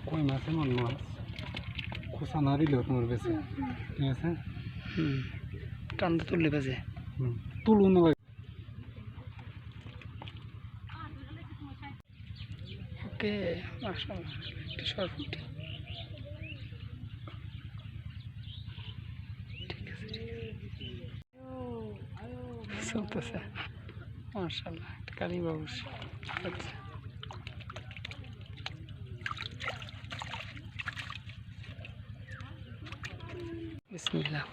কই মাছ এমন মাছ খোসা না দিলেও তোমার বেছে ঠিক আছে টানতে তুললে বেজে তুলুন ওকে মাশাআল্লাহ একটু সরপুটি ঠিক আছে চলতেছে মাশাআল্লাহ একটা কালী বাবুস আচ্ছা বিসমিল্লাহ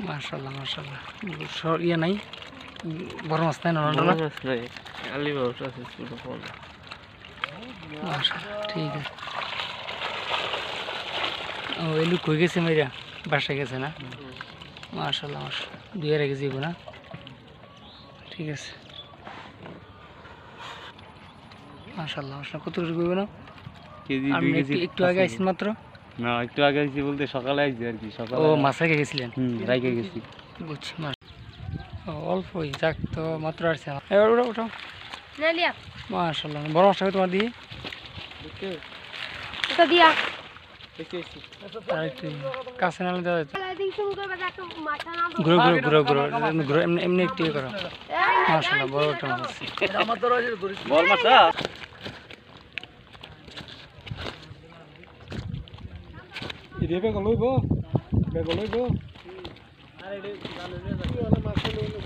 মাশাআল্লাহ মাশাআল্লাহ ইয়ে নাই বড় মাছ নাই না আলি বাবু আছে ছোট বড় মাশাআল্লাহ ঠিক আছে ও এলু কই গেছে মাইরা বাসা গেছে না মাশাআল্লাহ মাশাআল্লাহ দুই আর গেছে না ঠিক আছে মাশাআল্লাহ মাশাআল্লাহ কত করে কইব না কেজি আমি একটু আগে আইছেন মাত্র না একটু আগে আইছি বলতে সকালে আইছি আর কি সকালে ও মাছ রেখে গেছিলেন রাইকে গেছি বুঝছি মাছ অল্পই যাক তো মাত্র আসছে ওটা ওটা মাশাআল্লাহ বড় মাছটা তোমার দিয়ে এটা দিয়া আর একটু কাছে নালে দেওয়া যেত ঘুরো ঘুরো ঘুরো ঘুরো ঘুরো ঘুরো এমনি এমনি একটু ইয়ে করো মাশাআল্লাহ বড় একটা মাছ বল মাছটা ইরে বেগ লইব আরে এটা জানো না মাছ লইলে